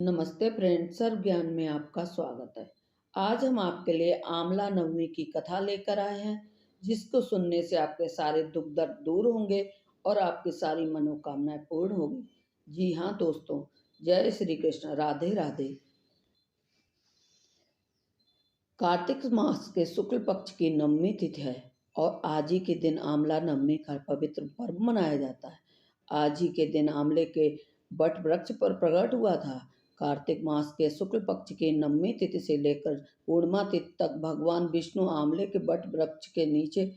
नमस्ते फ्रेंड, सर्व ज्ञान में आपका स्वागत है। आज हम आपके लिए आंवला नवमी की कथा लेकर आए हैं, जिसको सुनने से आपके सारे दुख दर्द दूर होंगे और आपकी सारी मनोकामनाएं पूर्ण होगी। जी हाँ दोस्तों, जय श्री कृष्ण, राधे राधे। कार्तिक मास के शुक्ल पक्ष की नवमी तिथि है और आज ही के दिन आंवला नवमी का पवित्र पर्व मनाया जाता है। आज ही के दिन आंवले के वट वृक्ष पर प्रकट हुआ था। कार्तिक मास के शुक्ल पक्ष की नवमी तिथि से लेकर पूर्णिमा तिथि तक भगवान विष्णु आंवले के वट वृक्ष के नीचे,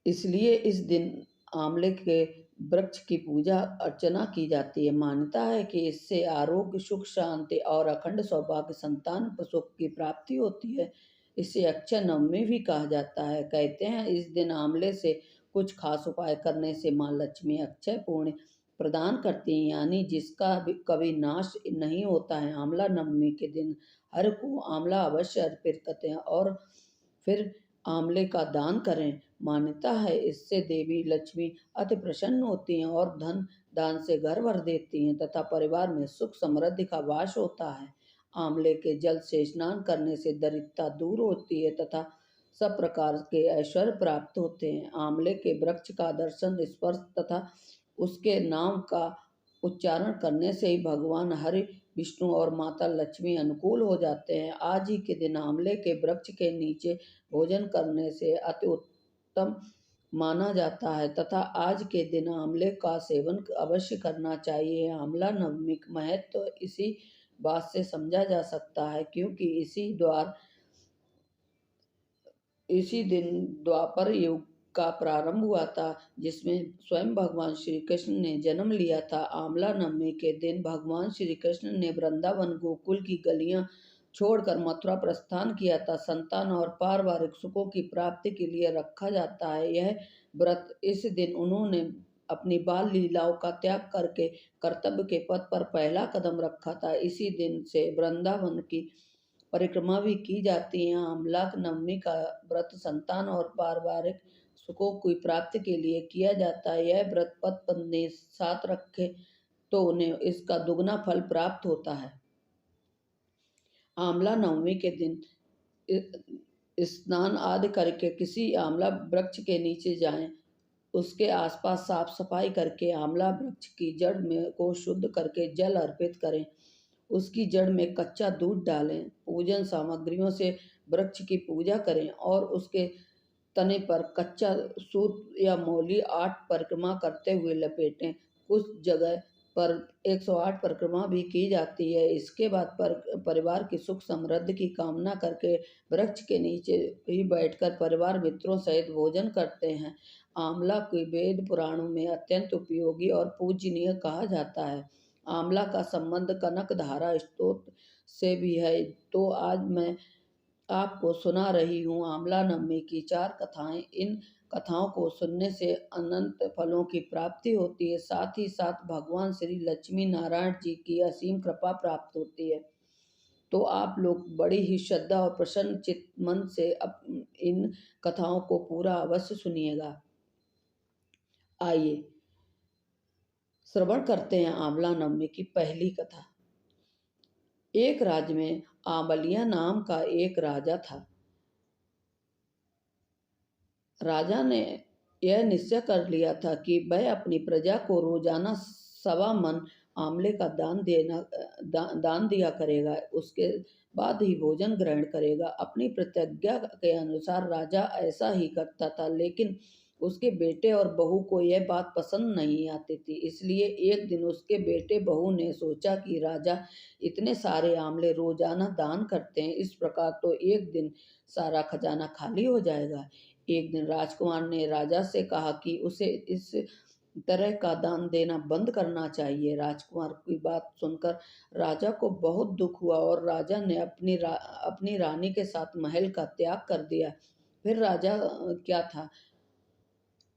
इसलिए इस दिन आंवले के वृक्ष की पूजा अर्चना की जाती है। मान्यता है कि इससे आरोग्य, सुख, शांति और अखंड सौभाग्य, संतान सुख की प्राप्ति होती है। इसे अक्षय नवमी भी कहा जाता है। कहते हैं इस दिन आंवले से कुछ खास उपाय करने से माँ लक्ष्मी अक्षय पूर्ण प्रदान करती हैं, यानी जिसका भी कभी नाश नहीं होता है। आंवला नवमी के दिन हर को आंवला अवश्य अर्पित करते हैं और फिर आंवले का दान करें। मान्यता है इससे देवी लक्ष्मी अति प्रसन्न होती हैं और धन दान से घर भर देती हैं तथा परिवार में सुख समृद्धि का वास होता है। आंवले के जल से स्नान करने से दरिद्रता दूर होती है तथा सब प्रकार के ऐश्वर्य प्राप्त होते हैं। आंवले के वृक्ष का दर्शन, स्पर्श तथा उसके नाम का उच्चारण करने से ही भगवान हरि, विष्णु और माता लक्ष्मी अनुकूल हो जाते हैं। आज ही के दिन आंवले के वृक्ष के नीचे भोजन करने से अति उत्तम माना जाता है तथा आज के दिन आंवले का सेवन अवश्य करना चाहिए। आंवला नवमी का महत्व इसी बात से समझा जा सकता है, क्योंकि इसी दिन द्वापर युग का प्रारंभ हुआ था, जिसमें स्वयं भगवान श्री कृष्ण ने जन्म लिया था। आंवला नवमी के दिन भगवान श्री कृष्ण ने वृंदावन गोकुल की गलियां छोड़कर मथुरा प्रस्थान किया था। संतान और पारिवारिक सुखों की प्राप्ति के लिए रखा जाता है यह व्रत। इस दिन उन्होंने अपनी बाल लीलाओं का त्याग करके कर्तव्य के पथ पर पहला कदम रखा था। इसी दिन से वृंदावन की परिक्रमा भी की जाती है। आंवला नवमी का व्रत संतान और पारिवारिक सुखों की प्राप्ति के लिए किया जाता है। यह व्रत पति पत्नी साथ रखे तो उन्हें इसका दुगना फल प्राप्त होता है। आंवला नवमी के दिन स्नान आदि करके किसी आंवला वृक्ष के नीचे जाएं, उसके आसपास साफ सफाई करके आंवला वृक्ष की जड़ में को शुद्ध करके जल अर्पित करें। उसकी जड़ में कच्चा दूध डालें। पूजन सामग्रियों से वृक्ष की पूजा करें और उसके तने पर कच्चा सूत या मौली 8 परिक्रमा करते हुए लपेटें। कुछ जगह पर 108 परिक्रमा भी की जाती है। इसके बाद परिवार की सुख समृद्धि की कामना करके वृक्ष के नीचे ही बैठकर परिवार मित्रों सहित भोजन करते हैं। आंवला को वेद पुराणों में अत्यंत उपयोगी और पूजनीय कहा जाता है। आंवला का संबंध कनक धारा स्तोत्र से भी है, तो आज मैं आपको सुना रही हूँ आंवला नवमी की 4 कथाएं। इन कथाओं को सुनने से अनंत फलों की प्राप्ति होती है, साथ ही साथ भगवान श्री लक्ष्मी नारायण जी की असीम कृपा प्राप्त होती है। तो आप लोग बड़ी ही श्रद्धा और प्रसन्न चित्त मन से इन कथाओं को पूरा अवश्य सुनिएगा। आइए श्रवण करते हैं आंवला नवमी की पहली कथा। एक राज्य में आंवलिया नाम का एक राजा था। राजा ने यह निश्चय कर लिया था कि वह अपनी प्रजा को रोजाना 1.25 मन आंवले का दान दिया करेगा। उसके बाद ही भोजन ग्रहण करेगा। अपनी प्रतिज्ञा के अनुसार राजा ऐसा ही करता था, लेकिन उसके बेटे और बहू को यह बात पसंद नहीं आती थी। इसलिए एक दिन उसके बेटे बहू ने सोचा कि राजा इतने सारे आंवले रोजाना दान करते हैं, इस प्रकार तो एक दिन सारा खजाना खाली हो जाएगा। एक दिन राजकुमार ने राजा से कहा कि उसे इस तरह का दान देना बंद करना चाहिए। राजकुमार की बात सुनकर राजा को बहुत दुख हुआ और राजा ने अपनी रानी के साथ महल का त्याग कर दिया।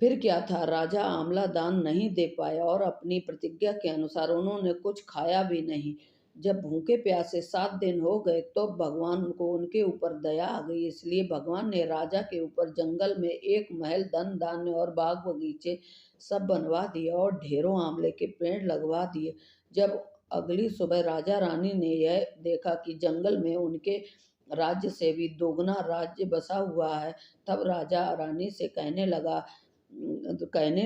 फिर क्या था, राजा आंवला दान नहीं दे पाया और अपनी प्रतिज्ञा के अनुसार उन्होंने कुछ खाया भी नहीं। जब भूखे प्यासे 7 दिन हो गए तो भगवान को उनके ऊपर दया आ गई। इसलिए भगवान ने राजा के ऊपर जंगल में एक महल, धन धान्य और बाग बगीचे सब बनवा दिए और ढेरों आंवले के पेड़ लगवा दिए। जब अगली सुबह राजा रानी ने यह देखा कि जंगल में उनके राज्य से भी दोगुना राज्य बसा हुआ है। तब राजा रानी से कहने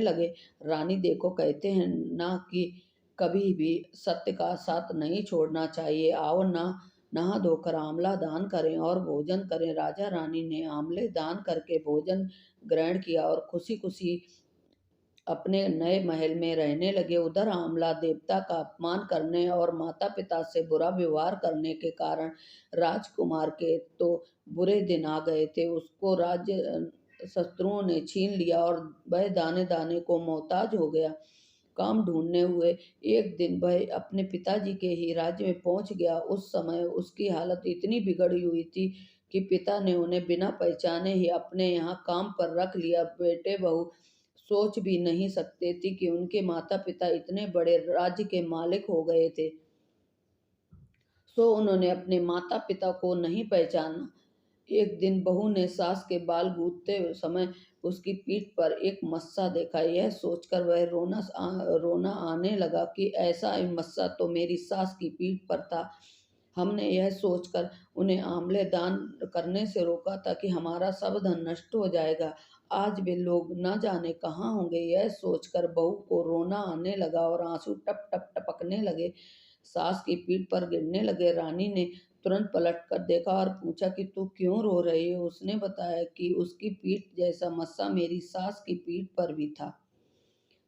लगे, रानी देखो, कहते हैं ना कि कभी भी सत्य का साथ नहीं छोड़ना चाहिए। आओ ना, नहा धोकर आंवला दान करें और भोजन करें। राजा रानी ने आंवले दान करके भोजन ग्रहण किया और खुशी खुशी अपने नए महल में रहने लगे। उधर आंवला देवता का अपमान करने और माता पिता से बुरा व्यवहार करने के कारण राजकुमार के तो बुरे दिन आ गए थे। उसको राज्य शत्रुओं ने छीन लिया और वह दाने दाने को मोहताज हो गया। काम ढूंढने हुए एक दिन वह अपने पिताजी के ही राज्य में पहुंच गया। उस समय उसकी हालत इतनी बिगड़ी हुई थी कि पिता ने उन्हें बिना पहचाने ही अपने यहाँ काम पर रख लिया। बेटे बहू सोच भी नहीं सकते थे कि उनके माता पिता इतने बड़े राज्य के मालिक हो गए थे। सो उन्होंने अपने माता पिता को नहीं पहचाना। एक दिन बहू ने सास के बाल गूंथते समय उसकी पीठ पर एक मस्सा देखा। यह सोचकर वह रोना आने लगा कि ऐसा ही मस्सा तो मेरी सास की पीठ पर था। हमने यह सोचकर उन्हें आंवले दान करने से रोका था कि हमारा सब धन नष्ट हो जाएगा। आज वे लोग न जाने कहाँ होंगे। यह सोचकर बहू को रोना आने लगा और आंसू टप टप टपकने लगे, सास की पीठ पर गिरने लगे। रानी ने तुरंत पलट कर देखा और पूछा कि तू क्यों रो रही है। उसने बताया कि उसकी पीठ जैसा मस्सा मेरी सास की पीठ पर भी था।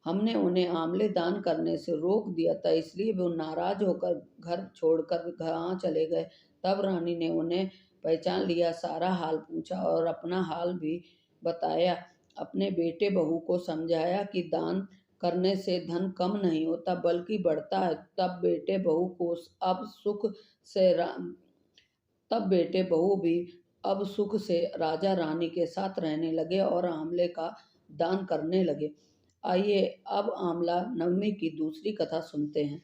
हमने उन्हें आंवले दान करने से रोक दिया था, इसलिए वो नाराज होकर घर छोड़कर कहाँ चले गए। तब रानी ने उन्हें पहचान लिया, सारा हाल पूछा और अपना हाल भी बताया। अपने बेटे बहू को समझाया कि दान करने से धन कम नहीं होता बल्कि बढ़ता है। अब सुख से तब बेटे बहू भी अब सुख से राजा रानी के साथ रहने लगे और आंवले का दान करने लगे। आइए अब आंवला नवमी की दूसरी कथा सुनते हैं।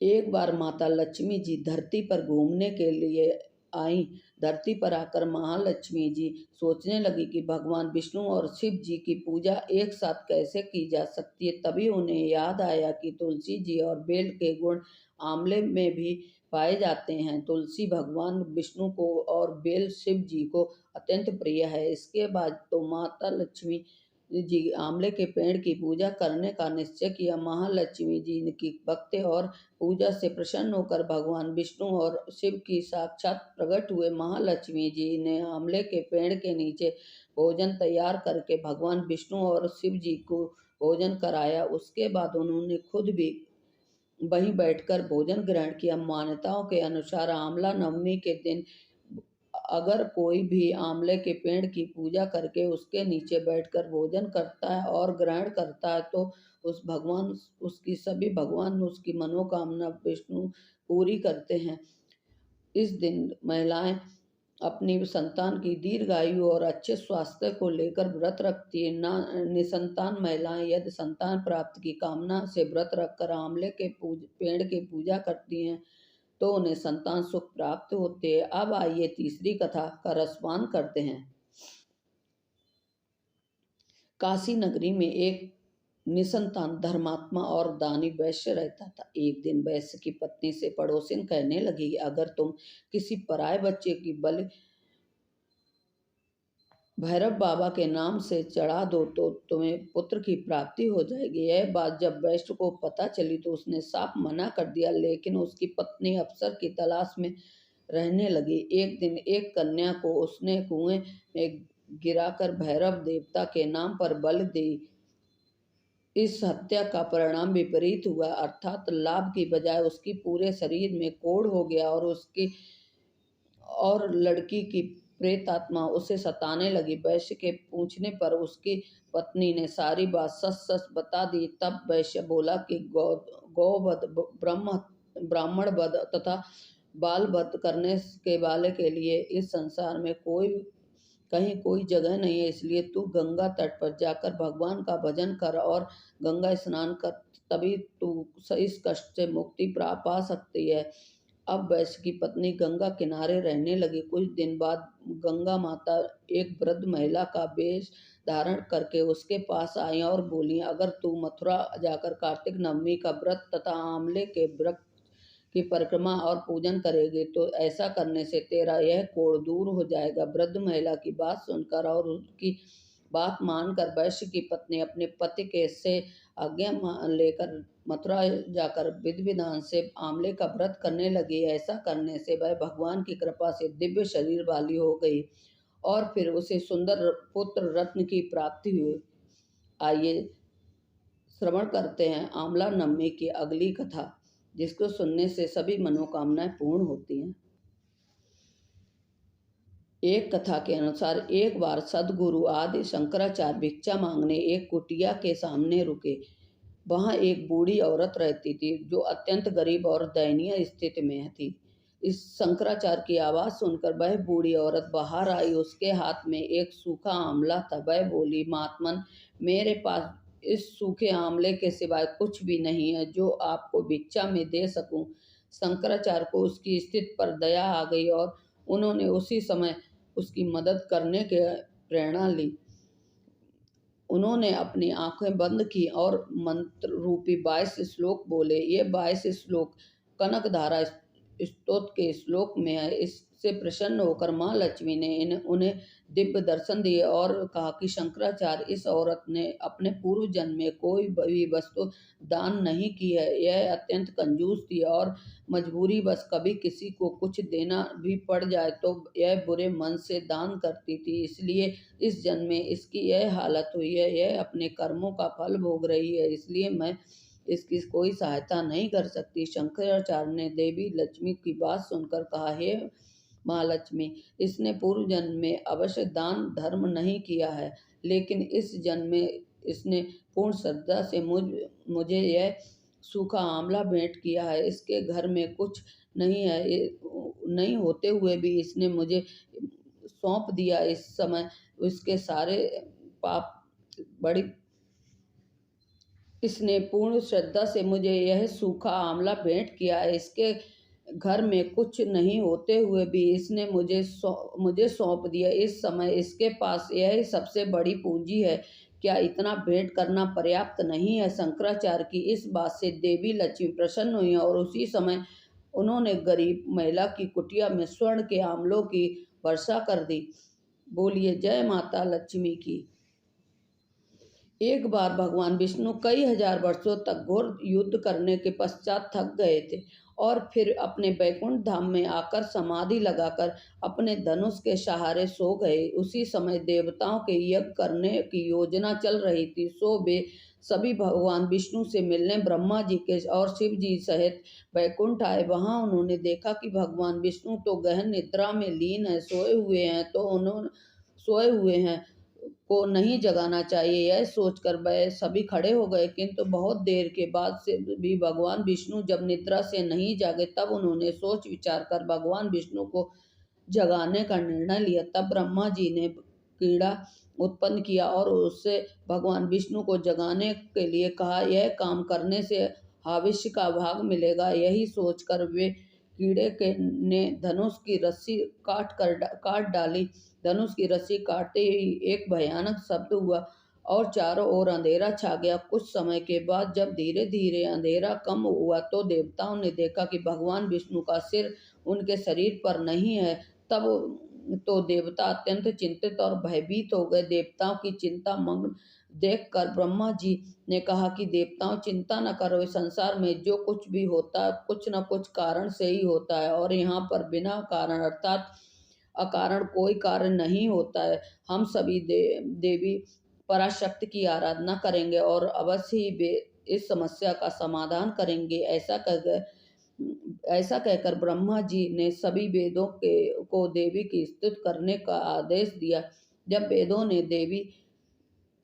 एक बार माता लक्ष्मी जी धरती पर घूमने के लिए आई। धरती पर आकर महालक्ष्मी जी सोचने लगी कि भगवान विष्णु और शिव जी की पूजा एक साथ कैसे की जा सकती है। तभी उन्हें याद आया कि तुलसी जी और बेल के गुण आंवले में भी पाए जाते हैं। तुलसी भगवान विष्णु को और बेल शिव जी को अत्यंत प्रिय है। इसके बाद तो माता लक्ष्मी जी आंवले के पेड़ की पूजा करने का निश्चय किया। महालक्ष्मी जी की भक्ति और पूजा से प्रसन्न होकर भगवान विष्णु और शिव की साक्षात प्रकट हुए। महालक्ष्मी जी ने आंवले के पेड़ के नीचे भोजन तैयार करके भगवान विष्णु और शिव जी को भोजन कराया। उसके बाद उन्होंने खुद भी वहीं बैठकर भोजन ग्रहण किया। मान्यताओं के अनुसार आंवला नवमी के दिन अगर कोई भी आंवले के पेड़ की पूजा करके उसके नीचे बैठकर भोजन करता है और ग्रहण करता है तो भगवान उसकी मनोकामना विष्णु पूरी करते हैं। इस दिन महिलाएं अपनी संतान की दीर्घायु और अच्छे स्वास्थ्य को लेकर व्रत रखती है। निसंतान महिलाएं यदि संतान प्राप्ति की कामना से व्रत रखकर आंवले के पेड़ की पूजा करती हैं तो उन्हें संतान सुख प्राप्त होते हैं। अब आइए तीसरी कथा का रसपान करते हैं। काशी नगरी में एक निसंतान धर्मात्मा और दानी वैश्य रहता था। एक दिन वैश्य की पत्नी से पड़ोसिन कहने लगी कि अगर तुम किसी पराये बच्चे की बलि भैरव बाबा के नाम से चढ़ा दो तो तुम्हें पुत्र की प्राप्ति हो जाएगी। यह बात जब वैश्य को पता चली तो उसने साफ मना कर दिया, लेकिन उसकी पत्नी अवसर की तलाश में रहने लगी। एक दिन एक कन्या को उसने कुएं में गिराकर भैरव देवता के नाम पर बलि दी। इस हत्या का परिणाम विपरीत हुआ, अर्थात लाभ की बजाय उसकी पूरे शरीर में कोढ़ हो गया और लड़की की प्रेत आत्मा उसे सताने लगी। वैश्य के पूछने पर उसकी पत्नी ने सारी बात सच सच बता दी। तब वैश्य बोला कि गौवध, ब्राह्मण वध तथा बाल वध करने के वाले के लिए इस संसार में कहीं कोई जगह नहीं है। इसलिए तू गंगा तट पर जाकर भगवान का भजन कर और गंगा स्नान कर, तभी तू इस कष्ट से मुक्ति पा सकती है। अब वैश्य की पत्नी गंगा किनारे रहने लगी। कुछ दिन बाद गंगा माता एक वृद्ध महिला का वेश धारण करके उसके पास आई और बोली, अगर तू मथुरा जाकर कार्तिक नवमी का व्रत तथा आंवले के वृक्ष की परिक्रमा और पूजन करेगी तो ऐसा करने से तेरा यह कोढ़ दूर हो जाएगा। वृद्ध महिला की बात सुनकर और उनकी बात मानकर वैश्य की पत्नी अपने पति के से आज्ञा लेकर मथुरा जाकर विधि विधान से आंवले का व्रत करने लगी। ऐसा करने से वह भगवान की कृपा से दिव्य शरीर वाली हो गई और फिर उसे सुंदर पुत्र रत्न की प्राप्ति हुई। आइए श्रवण करते हैं आंवला नवमी की अगली कथा, जिसको सुनने से सभी मनोकामनाएं पूर्ण होती हैं। एक कथा के अनुसार एक बार सदगुरु आदि शंकराचार्य भिक्षा मांगने एक कुटिया के सामने रुके। वहां एक बूढ़ी औरत रहती थी जो अत्यंत गरीब और दयनीय स्थिति में थी। इस शंकराचार्य की आवाज सुनकर वह बूढ़ी औरत बाहर आई। उसके हाथ में एक सूखा आंवला था। वह बोली, महात्मन, मेरे पास इस सूखे आंवले के सिवाय कुछ भी नहीं है जो आपको भिक्षा में दे सकूं। शंकराचार्य को उसकी स्थिति पर दया आ गई और उन्होंने उसी समय उसकी मदद करने की प्रेरणा ली। उन्होंने अपनी आंखें बंद की और मंत्र रूपी 22 श्लोक बोले। ये 22 श्लोक कनकधारा स्तोत्र के श्लोक में है। इससे प्रसन्न होकर माँ लक्ष्मी ने उन्हें दिव्य दर्शन दिए और कहा कि शंकराचार्य, इस औरत ने अपने पूर्व जन्म में कोई भी वस्तु दान नहीं की है। यह अत्यंत कंजूस थी और मजबूरी बस कभी किसी को कुछ देना भी पड़ जाए तो यह बुरे मन से दान करती थी। इसलिए इस जन्म में इसकी यह हालत हुई है। यह अपने कर्मों का फल भोग रही है, इसलिए मैं इसकी कोई सहायता नहीं कर सकती। शंकराचार्य ने देवी लक्ष्मी की बात सुनकर कहा, हे महालक्ष्मी, इसने पूर्व जन्म में अवश्य दान धर्म नहीं किया है, लेकिन इस जन्म में इसने पूर्ण श्रद्धा से मुझे यह सूखा आंवला भेंट किया है। इसके घर में कुछ नहीं है, नहीं होते हुए भी इसने मुझे सौंप दिया। इस समय उसके सारे पाप बड़ी इसने पूर्ण श्रद्धा से मुझे यह सूखा आंवला भेंट किया है। इसके घर में कुछ नहीं होते हुए भी इसने मुझे सौंप दिया। इस समय इसके पास यह सबसे बड़ी पूंजी है। क्या इतना भेंट करना पर्याप्त नहीं है? शंकराचार्य की इस बात से देवी लक्ष्मी प्रसन्न हुई और उसी समय उन्होंने गरीब महिला की कुटिया में स्वर्ण के आंवलों की वर्षा कर दी। बोलिए जय माता लक्ष्मी की। एक बार भगवान विष्णु कई हजार वर्षों तक घोर युद्ध करने के पश्चात थक गए थे और फिर अपने बैकुंठ धाम में आकर समाधि लगाकर अपने धनुष के सहारे सो गए। उसी समय देवताओं के यज्ञ करने की योजना चल रही थी। सो वे सभी भगवान विष्णु से मिलने ब्रह्मा जी के और शिव जी सहित बैकुंठ आए। वहां उन्होंने देखा कि भगवान विष्णु तो गहन निद्रा में लीन है, सोए हुए हैं को नहीं जगाना चाहिए। यह सोचकर वह सभी खड़े हो गए, किंतु बहुत देर के बाद से भी भगवान विष्णु जब निद्रा से नहीं जागे तब उन्होंने सोच विचार कर भगवान विष्णु को जगाने का निर्णय लिया। तब ब्रह्मा जी ने कीड़ा उत्पन्न किया और उससे भगवान विष्णु को जगाने के लिए कहा। यह काम करने से भविष्य का भाग मिलेगा। यही सोचकर वे कीड़े के ने धनुष की रस्सी काट डाली। धनुष की रस्सी काटते ही एक भयानक शब्द हुआ और चारों ओर अंधेरा छा गया। कुछ समय के बाद जब धीरे धीरे अंधेरा कम हुआ तो देवताओं ने देखा कि भगवान विष्णु का सिर उनके शरीर पर नहीं है। तब तो देवता अत्यंत चिंतित और भयभीत हो गए। देवताओं की चिंता मग्न देखकर ब्रह्मा जी ने कहा कि देवताओं, चिंता न करो। इस संसार में जो कुछ भी होता है कुछ न कुछ कारण से ही होता है और यहाँ पर बिना कारण अर्थात अकारण कोई कार्य नहीं होता है। हम सभी देवी पराशक्ति की आराधना करेंगे और अवश्य ही वे इस समस्या का समाधान करेंगे। ऐसा कहकर ब्रह्मा जी ने सभी वेदों को देवी की स्तुति करने का आदेश दिया। जब वेदों ने देवी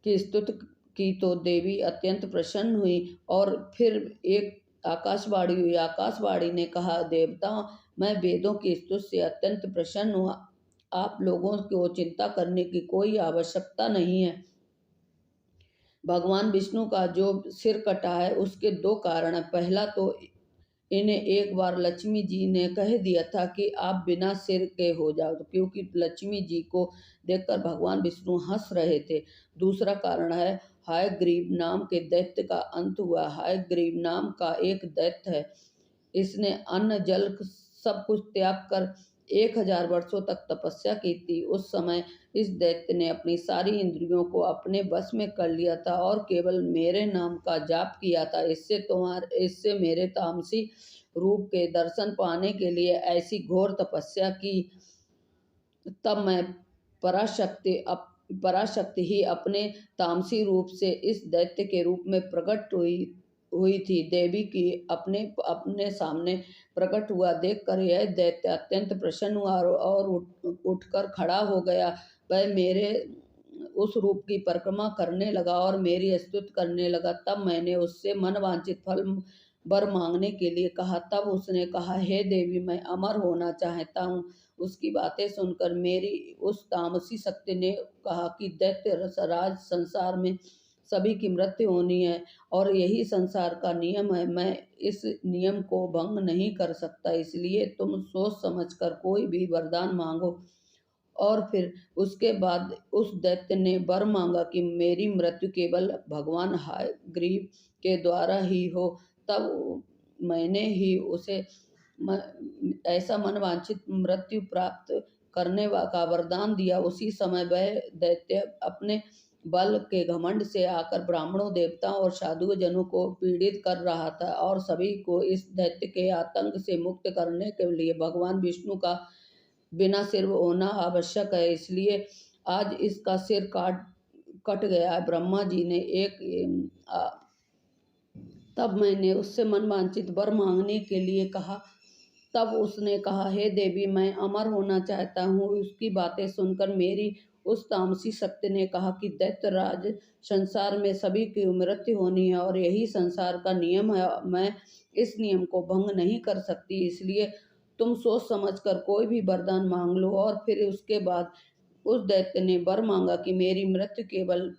की स्तुति की तो देवी अत्यंत प्रसन्न हुई और फिर एक आकाशवाणी हुई। आकाशवाणी ने कहा, देवताओं, मैं वेदों की स्तुति से अत्यंत प्रसन्न हूँ। आप लोगों को चिंता करने की कोई आवश्यकता नहीं है। भगवान विष्णु का जो सिर कटा है उसके दो कारण है। पहला तो इन्हें एक बार लक्ष्मी जी ने कह दिया था कि आप बिना सिर के हो जाओ, तो क्योंकि लक्ष्मी जी को देखकर भगवान विष्णु हंस रहे थे। दूसरा कारण है, हयग्रीव नाम के दैत्य का अंत हुआ। हयग्रीव नाम का एक दैत्य है, इसने अन्न जल सब कुछ त्याग कर 1000 वर्षों तक तपस्या की थी। उस समय इस दैत्य ने अपनी सारी इंद्रियों को अपने बस में कर लिया था और केवल मेरे नाम का जाप किया था। इससे मेरे तामसी रूप के दर्शन पाने के लिए ऐसी घोर तपस्या की। तब मैं पराशक्ति ही अपने तामसी रूप से इस दैत्य के रूप में प्रकट हुई थी। देवी की अपने अपने सामने प्रकट हुआ देखकर यह दैत्य अत्यंत प्रसन्न हुआ और उठकर खड़ा हो गया। वह मेरे उस रूप की परिक्रमा करने लगा और मेरी स्तुति करने लगा। तब मैंने उससे मन वांछित फल वर मांगने के लिए कहा। तब उसने कहा, हे देवी, मैं अमर होना चाहता हूँ। उसकी बातें सुनकर मेरी उस तामसी शक्ति ने कहा कि दैत्य राज, संसार में सभी की मृत्यु होनी है और यही संसार का नियम है। मैं इस नियम को भंग नहीं कर सकता, इसलिए तुम सोच समझकर कोई भी वरदान मांगो। और फिर उसके बाद उस दैत्य ने वर मांगा कि मेरी मृत्यु केवल भगवान हयग्रीव के द्वारा ही हो। तब मैंने ही उसे ऐसा मनवांछित मृत्यु प्राप्त करने का वरदान दिया। उसी समय वह दैत्य अपने बल के घमंड से आकर ब्राह्मणों, देवताओं और साधु जनों को पीड़ित कर रहा था और सभी को इस दैत्य के आतंक से मुक्त करने के लिए भगवान विष्णु का बिना सिर होना आवश्यक है। इसलिए आज इसका सिर कट गया है। ब्रह्मा जी ने तब मैंने उससे मनवांछित वर मांगने के लिए कहा। तब उसने कहा, हे देवी, मैं अमर होना चाहता हूँ। उसकी बातें सुनकर मेरी उस तामसी शक्ति ने कहा कि दैत्यराज, संसार में सभी की मृत्यु होनी है और यही संसार का नियम है। मैं इस नियम को भंग नहीं कर सकती, इसलिए तुम सोच समझकर कोई भी वरदान मांग लो। और फिर उसके बाद उस दैत्य ने वर मांगा कि मेरी मृत्यु केवल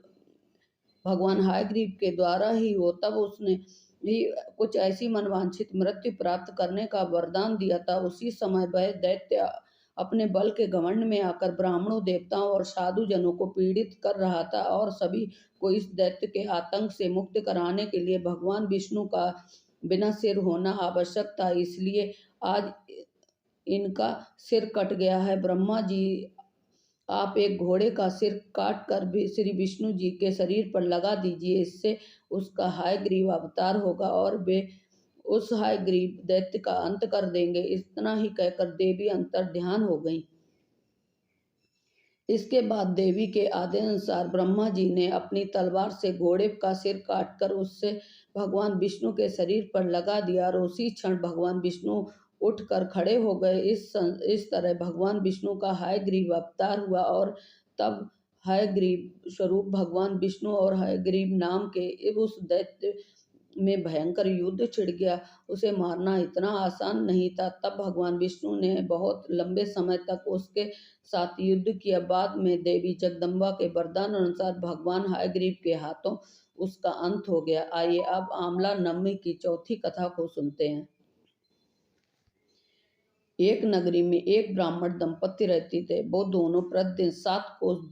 भगवान हयग्रीव के द्वारा ही हो। तब उसने भी कुछ ऐसी मनवांछित मृत्यु प्राप्त करने का वरदान दिया था। उसी समय वह दैत्य अपने बल के घमंड में आकर ब्राह्मणों, देवताओं और साधु जनों को पीड़ित कर रहा था और सभी को इस दैत्य के आतंक से मुक्त कराने के लिए भगवान विष्णु का बिना सिर होना आवश्यक था। इसलिए आज इनका सिर कट गया है। ब्रह्मा जी, आप एक घोड़े का सिर काट कर भी श्री विष्णु जी के शरीर पर लगा दीजिए, इससे उसका हयग्रीव अवतार होगा और वे उस हयग्रीव दैत्य का अंत कर देंगे। इतना ही कहकर देवी अंतर ध्यान हो गई। इसके बाद देवी के आदेशानुसार ब्रह्मा जी ने अपनी तलवार से घोड़े का सिर काटकर उससे भगवान विष्णु के शरीर पर लगा दिया और उसी क्षण भगवान विष्णु उठकर खड़े हो गए। इस तरह भगवान विष्णु का हयग्रीव अवतार हुआ और तब हयग्रीव स्वरूप भगवान विष्णु और हयग्रीव नाम के उस दैत्य में भयंकर युद्ध छिड़ गया। उसे मारना इतना आसान नहीं था। तब भगवान विष्णु ने बहुत लंबे समय तक उसके साथ युद्ध किया। बाद में देवी जगदम्बा के वरदान अनुसार भगवान हयग्रीव के हाथों उसका अंत हो गया। आइए अब आमला नवमी की चौथी कथा को सुनते हैं। एक नगरी में एक ब्राह्मण दंपति रहते थे। वो दोनों प्रतिदिन 7 कोस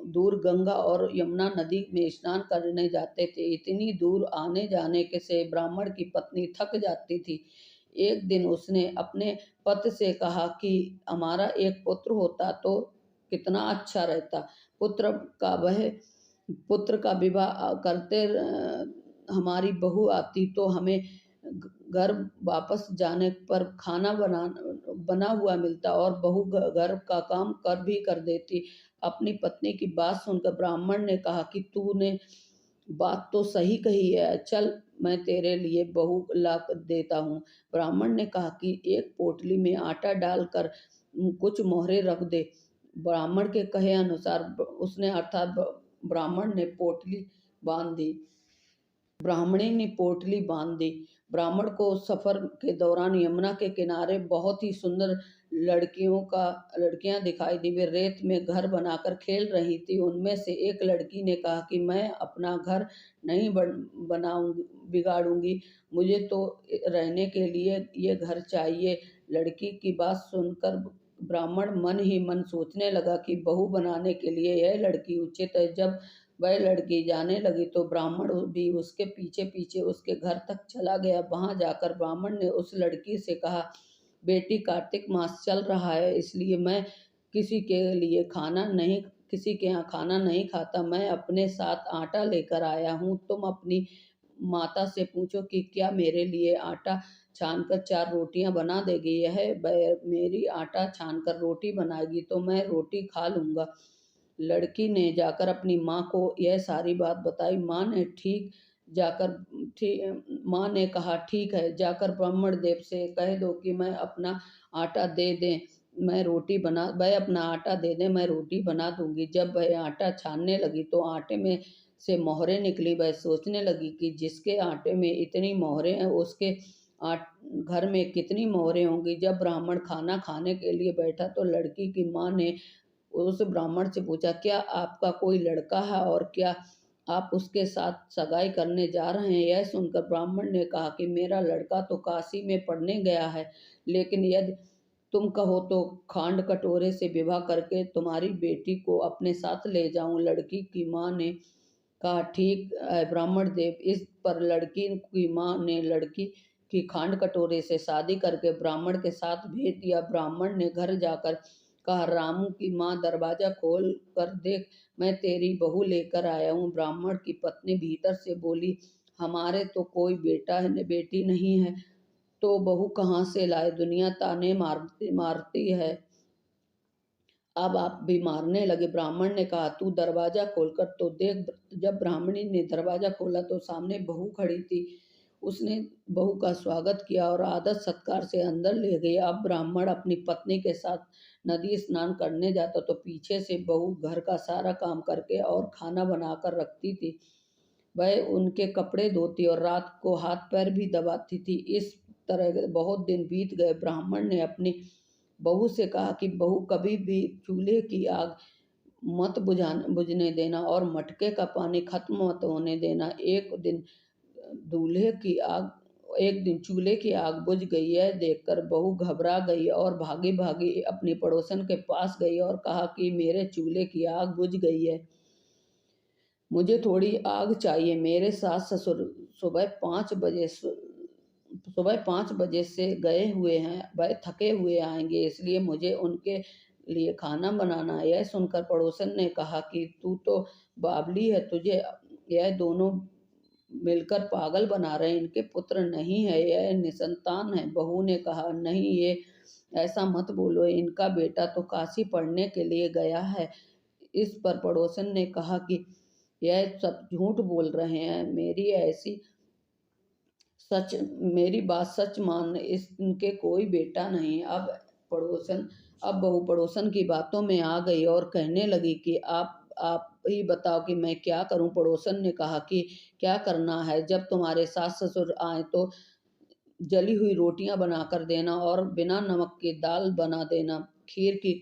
दूर गंगा और यमुना नदी में स्नान करने जाते थे। इतनी दूर आने जाने के से ब्राह्मण की पत्नी थक जाती थी। एक दिन उसने अपने पति से कहा कि हमारा एक पुत्र होता तो कितना अच्छा रहता। पुत्र का विवाह करते हमारी बहू आती तो हमें घर वापस जाने पर खाना बना हुआ मिलता और बहू घर का काम कर देती। अपनी पत्नी की बात सुनकर ब्राह्मण ने कहा कि तूने बात तो सही कही है, चल मैं तेरे लिए बहू ला देता हूँ। ब्राह्मण ने कहा कि एक पोटली में आटा डालकर कुछ मोहरे रख दे। ब्राह्मण के कहे अनुसार उसने अर्थात ब्राह्मण ने पोटली बांध दी। ब्राह्मणी ने पोटली बांध दी। ब्राह्मण को सफ़र के दौरान यमुना के किनारे बहुत ही सुंदर लड़कियां दिखाई दी। वे रेत में घर बनाकर खेल रही थी। उनमें से एक लड़की ने कहा कि मैं अपना घर नहीं बनाऊंगी, बिगाड़ूंगी, मुझे तो रहने के लिए ये घर चाहिए। लड़की की बात सुनकर ब्राह्मण मन ही मन सोचने लगा कि बहू बनाने के लिए यह लड़की उचित है। जब वह लड़की जाने लगी तो ब्राह्मण भी उसके पीछे पीछे उसके घर तक चला गया। वहां जाकर ब्राह्मण ने उस लड़की से कहा, बेटी, कार्तिक मास चल रहा है, इसलिए मैं किसी के लिए खाना नहीं किसी के यहाँ खाना नहीं खाता। मैं अपने साथ आटा लेकर आया हूँ। तुम अपनी माता से पूछो कि क्या मेरे लिए आटा छानकर 4 रोटियां बना देगी। यह मेरी आटा छानकर रोटी बनाएगी तो मैं रोटी खा लूंगा। लड़की ने जाकर अपनी माँ को यह सारी बात बताई। माँ ने कहा, ठीक है, जाकर ब्राह्मण देव से कह दो कि मैं अपना आटा दे दें, वह अपना आटा दे दें, मैं रोटी बना दूंगी। जब वह आटा छानने लगी तो आटे में से मोहरें निकली। वह सोचने लगी कि जिसके आटे में इतनी मोहरें हैं उसके घर में कितनी मोहरें होंगी। जब ब्राह्मण खाना खाने के लिए बैठा तो लड़की की माँ ने उस ब्राह्मण से पूछा, क्या आपका कोई लड़का है और क्या आप उसके साथ सगाई करने जा रहे हैं। यह सुनकर ब्राह्मण ने कहा कि मेरा लड़का तो काशी में पढ़ने गया है, लेकिन यदि तुम कहो तो खांड कटोरे से विवाह करके तुम्हारी बेटी को अपने साथ ले जाऊं। लड़की की माँ ने कहा, ठीक है ब्राह्मण देव। इस पर लड़की की माँ ने लड़की की खांड कटोरे से शादी करके ब्राह्मण के साथ भेज दिया। ब्राह्मण ने घर जाकर कहा, रामू की माँ, दरवाजा खोल कर देख, मैं तेरी बहू लेकर आया हूँ। ब्राह्मण की पत्नी भीतर से बोली, हमारे तो कोई बेटी नहीं है, तो बहू कहाँ से लाए, दुनिया ताने मारती है, अब आप भी मारने लगे। ब्राह्मण ने कहा, तू दरवाजा खोलकर तो देख। जब ब्राह्मणी ने दरवाजा खोला तो सामने बहू खड़ी थी। उसने बहू का स्वागत किया और आदर सत्कार से अंदर ले गई। अब ब्राह्मण अपनी पत्नी के साथ नदी स्नान करने जाता तो पीछे से बहू घर का सारा काम करके और खाना बनाकर रखती थी। वह उनके कपड़े धोती और रात को हाथ पैर भी दबाती थी। इस तरह बहुत दिन बीत गए। ब्राह्मण ने अपनी बहू से कहा कि बहू, कभी भी चूल्हे की आग मत बुझने देना और मटके का पानी खत्म मत होने देना। एक दिन चूल्हे की आग बुझ गई। यह देखकर बहू घबरा गई और भागी भागी अपनी पड़ोसन के पास गई और कहा कि मेरे चूल्हे की आग बुझ गई है, मुझे थोड़ी आग चाहिए। मेरे सास ससुर सुबह 5 बजे से गए हुए हैं, वह थके हुए आएंगे, इसलिए मुझे उनके लिए खाना बनाना है। यह सुनकर पड़ोसन ने कहा कि तू तो बावली है, तुझे यह दोनों मिलकर पागल बना रहे हैं, इनके पुत्र नहीं है, यह निसंतान है। बहू ने कहा, नहीं, ये ऐसा मत बोलो, इनका बेटा तो काशी पढ़ने के लिए गया है। इस पर पड़ोसन ने कहा कि यह सब झूठ बोल रहे हैं, मेरी बात सच मान, इनके कोई बेटा नहीं। अब बहू पड़ोसन की बातों में आ गई और कहने लगी कि आप ही बताओ कि मैं क्या करूं। पड़ोसन ने कहा कि क्या करना है, जब तुम्हारे सास ससुर आए तो जली हुई रोटियां बनाकर देना और बिना नमक की दाल बना देना। खीर की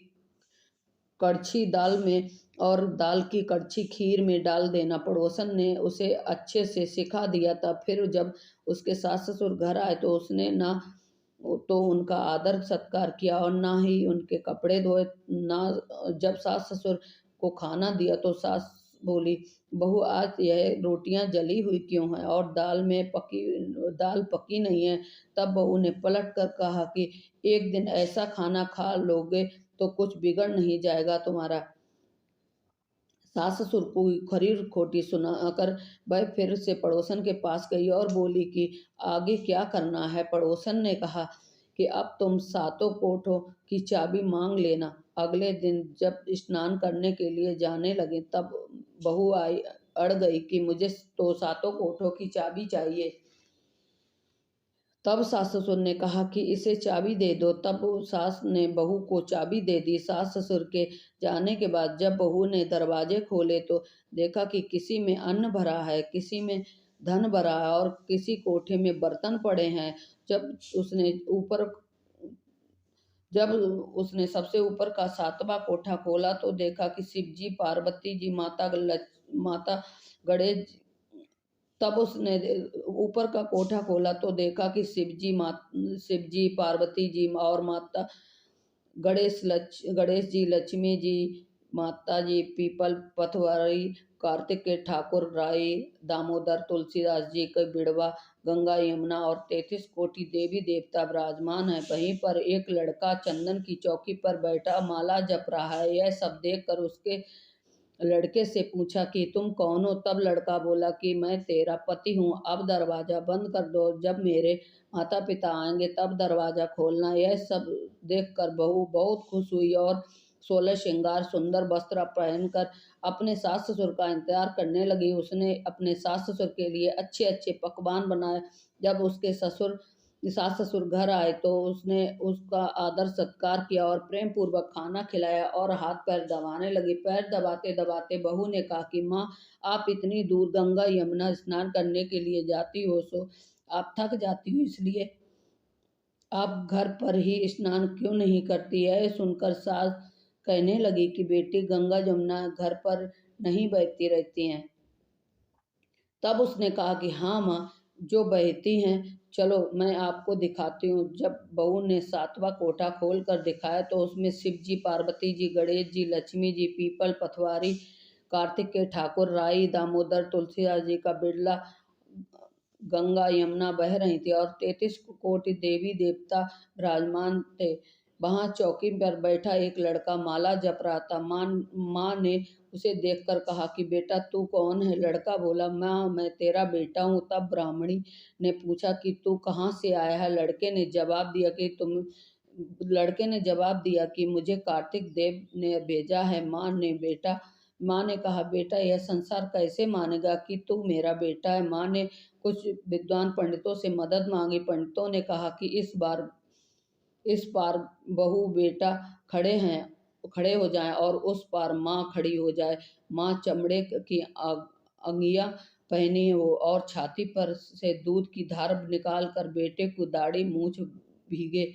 कड़छी दाल में और दाल की कड़छी खीर में डाल देना। पड़ोसन ने उसे अच्छे से सिखा दिया था। फिर जब उसके सास ससुर घर आए तो उसने ना तो उनका आदर सत्कार किया और ना ही उनके कपड़े धोए। ना जब सास ससुर को खाना दिया तो सास बोली, बहू, आज यह रोटियां जली हुई क्यों हैं और दाल पकी नहीं है। तब बहू ने पलट कर कहा कि एक दिन ऐसा खाना खा लोगे तो कुछ बिगड़ नहीं जाएगा तुम्हारा। सास ससुर को खरी खोटी सुनाकर वह फिर से पड़ोसन के पास गई और बोली कि आगे क्या करना है। पड़ोसन ने कहा कि अब तुम सातों कोठों की चाबी मांग लेना। अगले दिन जब स्नान करने के लिए जाने लगे तब बहू अड़ गई कि मुझे तो सातों कोठों की चाबी चाहिए। तब सास ससुर ने कहा कि इसे चाबी दे दो। तब सास ने बहू को चाबी दे दी। सास ससुर के जाने के बाद जब बहू ने दरवाजे खोले तो देखा कि किसी में अन्न भरा है, किसी में धन भरा है और किसी कोठे में बर्तन पड़े हैं। जब उसने ऊपर जब उसने सबसे ऊपर का 7वां कोठा खोला तो देखा कि शिव जी, पार्वती जी, माता गणेश। तब उसने ऊपर का कोठा खोला तो देखा कि शिव जी, पार्वती जी और माता गणेश जी, लक्ष्मी जी, माता जी, पीपल पथवारी, कार्तिक के ठाकुर राई, दामोदर तुलसीदास जी के बिड़वा, गंगा यमुना और 33 कोटि देवी देवता विराजमान है। वहीं पर एक लड़का चंदन की चौकी पर बैठा माला जप रहा है। यह सब देखकर उसके लड़के से पूछा कि तुम कौन हो? तब लड़का बोला कि मैं तेरा पति हूँ, अब दरवाजा बंद कर दो, जब मेरे माता पिता आएंगे तब दरवाजा खोलना। यह सब देखकर बहू बहुत खुश हुई और 16 श्रृंगार सुंदर वस्त्र पहनकर अपने सास ससुर का इंतजार करने लगी। उसने अपने सास ससुर के लिए अच्छे अच्छे पकवान बनाए। जब उसके सास ससुर घर आए तो उसने उसका आदर सत्कार किया और प्रेम पूर्वक खाना खिलाया और हाथ पैर दबाने लगी। पैर दबाते दबाते बहू ने कहा कि माँ, आप इतनी दूर गंगा यमुना स्नान करने के लिए जाती हो, सो आप थक जाती हो, इसलिए आप घर पर ही स्नान क्यों नहीं करती है? सुनकर सास कहने लगी कि बेटी, गंगा जमुना घर पर नहीं बहती रहती हैं। तब उसने कहा कि हाँ माँ, जो बहती हैं, चलो मैं आपको दिखाती हूँ। जब बहू ने 7वां कोठा खोल कर दिखाया तो उसमें शिव जी, पार्वती जी, गणेश जी, लक्ष्मी जी, पीपल पथवारी, कार्तिक के ठाकुर राई, दामोदर तुलसीदास जी का बिड़ला, गंगा यमुना बह रही थी और 33 कोटि देवी देवता विराजमान थे। वहां चौकी पर बैठा एक लड़का माला जप रहा था। माँ ने उसे देखकर कहा कि बेटा, तू कौन है? लड़का बोला, माँ, मैं तेरा बेटा हूँ। तब ब्राह्मणी ने पूछा कि तू कहाँ से आया है? लड़के ने जवाब दिया कि मुझे कार्तिक देव ने भेजा है। माँ ने कहा, बेटा, यह संसार कैसे मानेगा कि तू मेरा बेटा है? माँ ने कुछ विद्वान पंडितों से मदद मांगी। पंडितों ने कहा कि इस पार बहू बेटा खड़े हो जाएं और उस पार माँ खड़ी हो जाए। माँ चमड़े की अंगिया पहनी हो और छाती पर से दूध की धार निकाल कर बेटे को दाढ़ी मूछ भीगे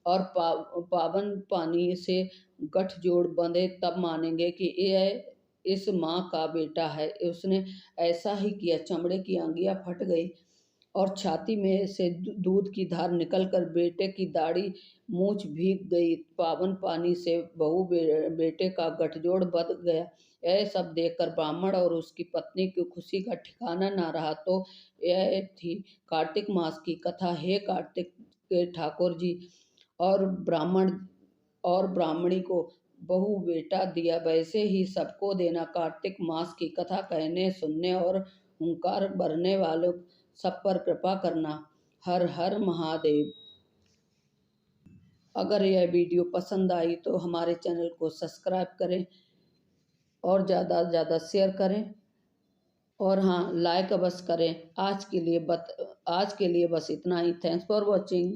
और पावन पानी से गठजोड़ बंधे, तब मानेंगे कि यह इस माँ का बेटा है। उसने ऐसा ही किया। चमड़े की अंगिया फट गई और छाती में से दूध की धार निकलकर बेटे की दाढ़ी मूछ भीग गई। पावन पानी से बेटे का गठजोड़ बंध गया। यह सब देखकर ब्राह्मण और उसकी पत्नी की खुशी का ठिकाना ना रहा। तो यह थी कार्तिक मास की कथा। हे कार्तिक के ठाकुर जी, और ब्राह्मण और ब्राह्मणी को बहू बेटा दिया, वैसे ही सबको देना। कार्तिक मास की कथा कहने, सुनने और हुंकार भरने वालों सब पर कृपा करना। हर हर महादेव। अगर यह वीडियो पसंद आई तो हमारे चैनल को सब्सक्राइब करें और ज़्यादा से ज़्यादा शेयर करें और हाँ, लाइक अवश्य करें। आज के लिए बस इतना ही। Thanks for watching.